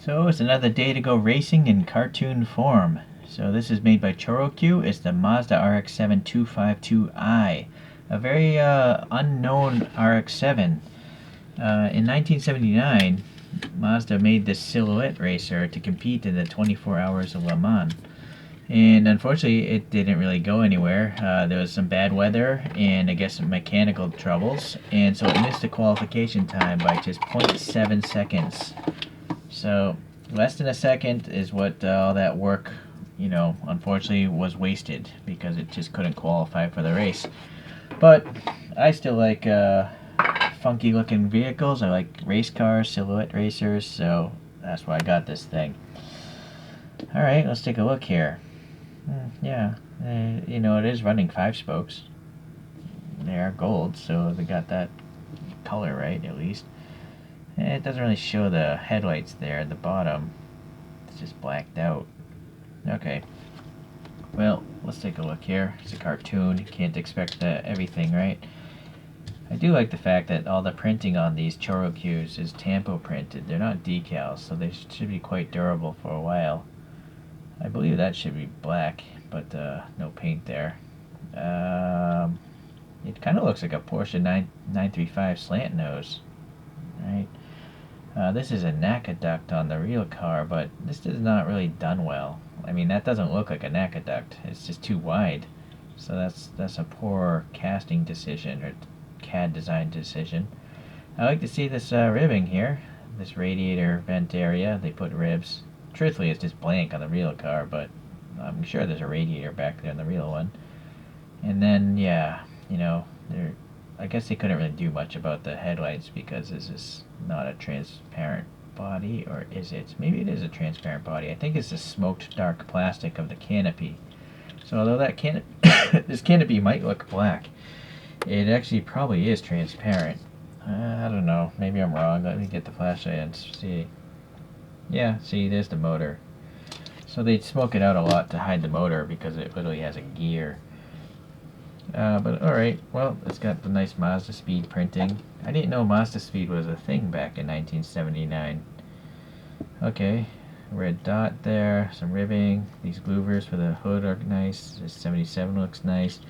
So it's another day to go racing in cartoon form. So this is made by ChoroQ. It's the Mazda RX7 252i, a very unknown RX7. In 1979, Mazda made this silhouette racer to compete in the 24 Hours of Le Mans. And unfortunately, it didn't really go anywhere. There was some bad weather and I guess some mechanical troubles, and so it missed the qualification time by just 0.7 seconds. So less than a second is what all that work, unfortunately was wasted because it just couldn't qualify for the race. But I still like funky looking vehicles. I like race cars, silhouette racers, so that's why I got this thing. Alright, let's take a look here. Yeah, it is running 5 spokes. They are gold, so they got that color right at least. It doesn't really show the headlights there at the bottom. It's just blacked out. Okay. Well, let's take a look here. It's a cartoon. You can't expect everything, right? I do like the fact that all the printing on these ChoroQs is tampo printed. They're not decals, so they should be quite durable for a while. I believe that should be black, but no paint there. It kind of looks like a Porsche 935 slant nose, right? This is a NACA duct on the real car, but this is not really done well. I mean, that doesn't look like a NACA duct. It's just too wide. So that's a poor casting decision or CAD design decision. I like to see this ribbing here, this radiator vent area. They put ribs. Truthfully, it's just blank on the real car, but I'm sure there's a radiator back there in the real one. And then, yeah, I guess they couldn't really do much about the headlights because this is not a transparent body, or is it? Maybe it is a transparent body. I think it's the smoked dark plastic of the canopy. So although that this canopy might look black, it actually probably is transparent. I don't know. Maybe I'm wrong. Let me get the flashlight and see. Yeah, see, there's the motor. So they'd smoke it out a lot to hide the motor because it literally has a gear. But alright, well, it's got the nice Mazda Speed printing. I didn't know Mazda Speed was a thing back in 1979. Okay, red dot there, some ribbing. These louvers for the hood are nice. This 77 looks nice.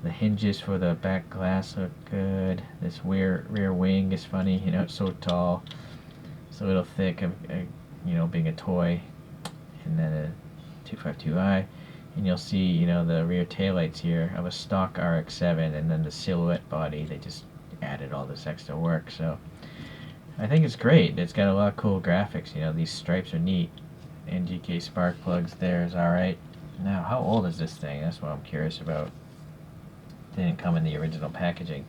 The hinges for the back glass look good. This rear wing is funny, it's so tall. It's a little thick, being a toy. And then a 252i. And you'll see, the rear taillights here of a stock RX7, and then the silhouette body. They just added all this extra work, so I think it's great. It's got a lot of cool graphics. These stripes are neat. NGK spark plugs there is alright. Now, how old is this thing? That's what I'm curious about. It didn't come in the original packaging.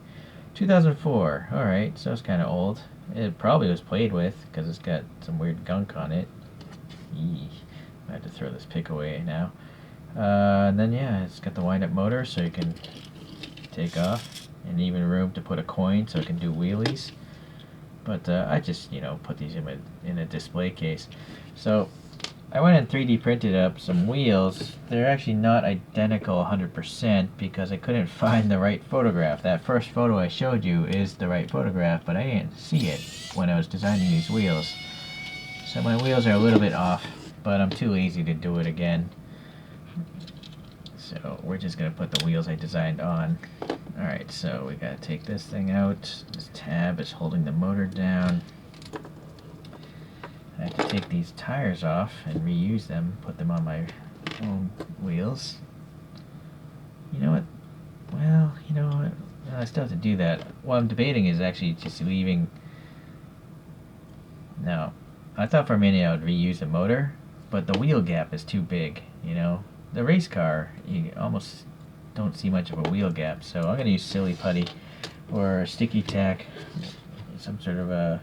2004. Alright, so it's kind of old. It probably was played with because it's got some weird gunk on it. Eee. I have to throw this pick away now. And then yeah, it's got the wind-up motor so you can take off, and even room to put a coin so it can do wheelies. But I just put these in a display case. So I went and 3D printed up some wheels. They're actually not identical 100% because I couldn't find the right photograph. That first photo I showed you is the right photograph, but I didn't see it when I was designing these wheels. So my wheels are a little bit off, but I'm too lazy to do it again. So we're just going to put the wheels I designed on. Alright, so we got to take this thing out. This tab is holding the motor down. I have to take these tires off and reuse them, put them on my own wheels. You know what? Well, I still have to do that. What I'm debating is actually just leaving. Now, I thought for a minute I would reuse the motor, but the wheel gap is too big, The race car, you almost don't see much of a wheel gap, so I'm going to use silly putty or sticky tack, some sort of a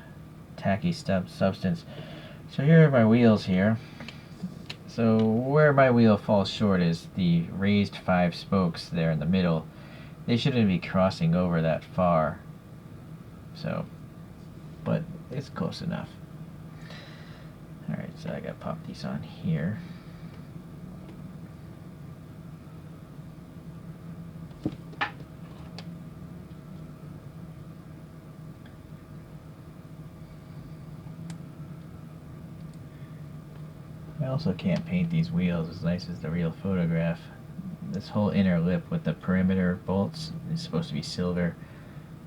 tacky substance. So here are my wheels here. So where my wheel falls short is the raised 5 spokes there in the middle. They shouldn't be crossing over that far. So, but it's close enough. Alright, so I gotta pop these on here. I also can't paint these wheels as nice as the real photograph. This whole inner lip with the perimeter bolts is supposed to be silver,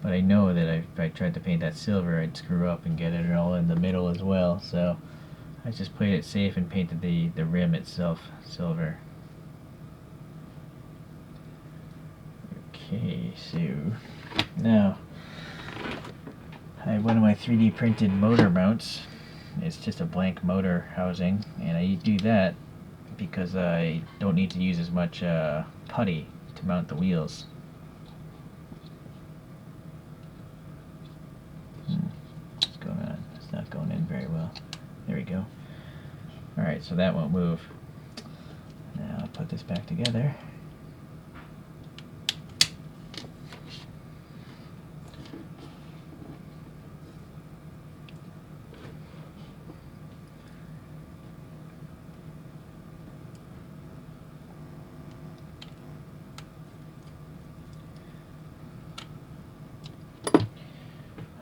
but I know that if I tried to paint that silver, I'd screw up and get it all in the middle as well, so I just played it safe and painted the rim itself silver. Okay, so now I have one of my 3D printed motor mounts. It's just a blank motor housing, and I do that because I don't need to use as much putty to mount the wheels. What's going on? It's not going in very well. There we go. Alright, so that won't move. Now I'll put this back together.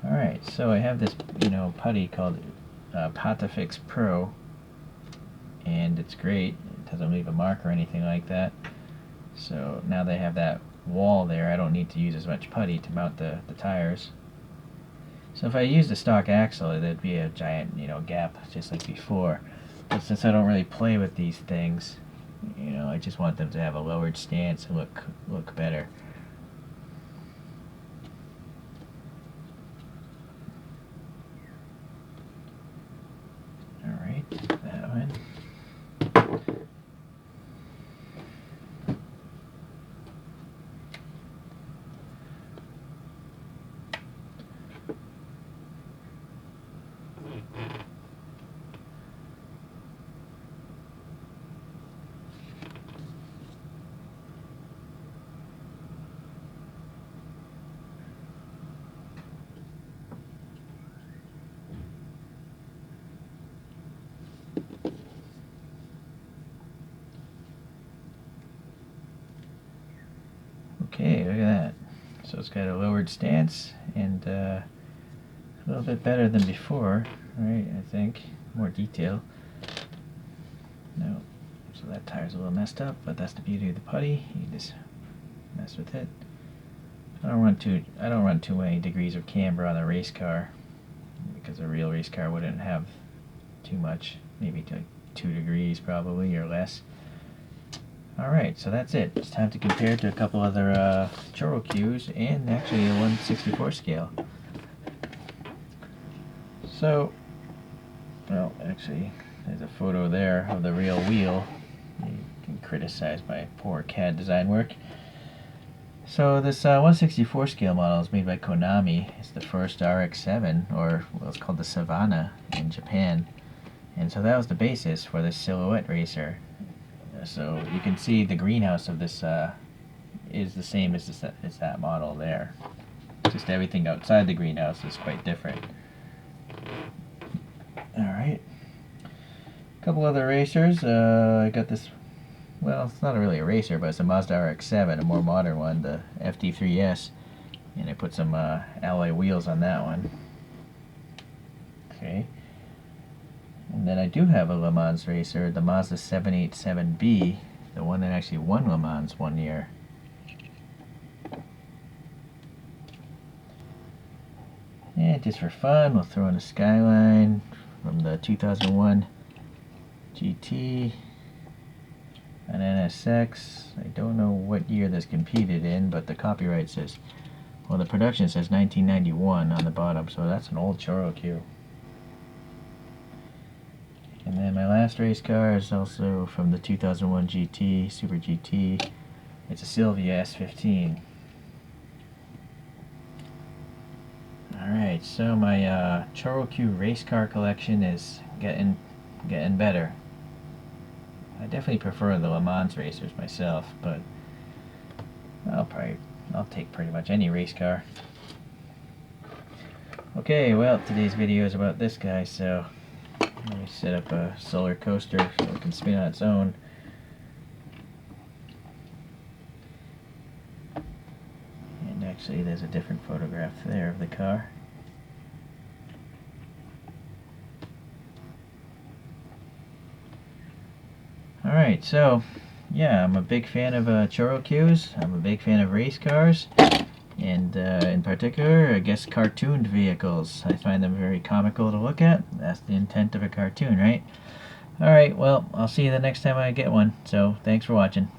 Alright, so I have this, putty called Patafix Pro, and it's great. It doesn't leave a mark or anything like that. So now they have that wall there, I don't need to use as much putty to mount the tires. So if I use the stock axle, there'd be a giant, gap just like before. But since I don't really play with these things, I just want them to have a lowered stance and look better. Alright, that one. Okay, look at that. So it's got a lowered stance and a little bit better than before, right? I think more detail. No, so that tire's a little messed up, but that's the beauty of the putty. You just mess with it. I don't run too many degrees of camber on a race car because a real race car wouldn't have too much, maybe like 2 degrees probably or less. Alright, so that's it. It's time to compare it to a couple other Choro-Qs and actually a 1/64 scale. So, well, actually, there's a photo there of the real wheel. You can criticize my poor CAD design work. So this 1/64 scale model is made by Konami. It's the first RX7, or well, it's called the Savannah in Japan. And so that was the basis for this silhouette racer. So you can see the greenhouse of this is the same as that model there. Just everything outside the greenhouse is quite different. Alright. A couple other racers. I got this, well, it's not really a racer, but it's a Mazda RX7, a more modern one, the FD3S. And I put some alloy wheels on that one. Okay. And then I do have a LeMans racer, the Mazda 787B, the one that actually won LeMans one year. And just for fun, we'll throw in a Skyline from the 2001 GT, an NSX. I don't know what year this competed in, but the copyright says, well, the production says 1991 on the bottom, so that's an old Choro-Q. And then my last race car is also from the 2001 GT, Super GT. It's a Silvia S15. Alright, so my Choro-Q race car collection is getting better. I definitely prefer the LeMans racers myself, but I'll take pretty much any race car. Okay, well, today's video is about this guy, so let me set up a solar coaster so it can spin on its own. And actually there's a different photograph there of the car. Alright, so, yeah, I'm a big fan of Choro-Qs. I'm a big fan of race cars. And in particular, I guess cartooned vehicles. I find them very comical to look at. That's the intent of a cartoon, right? Alright, well, I'll see you the next time I get one. So, thanks for watching.